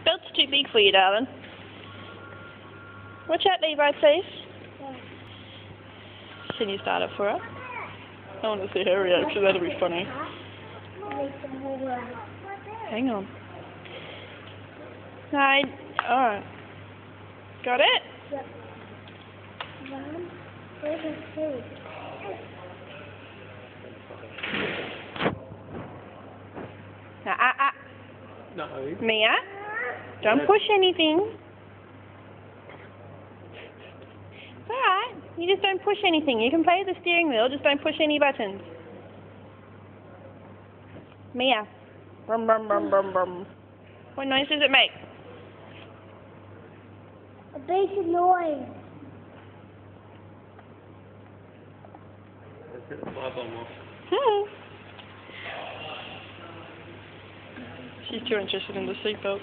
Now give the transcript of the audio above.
Belt's too big for you, darling. Watch out, Levi, please. Can you start it for her? I want to see her reaction. That'll be funny. Hang on. 9. Alright. Got it? Yep. 1, 2. Now, No. Mia, don't push anything. It's alright. You just don't push anything. You can play with the steering wheel, just don't push any buttons. Mia. Brum, brum, brum, brum, brum. What noise does it make? A big noise. Let's hit the fly bomb off. She's too interested in the seatbelt.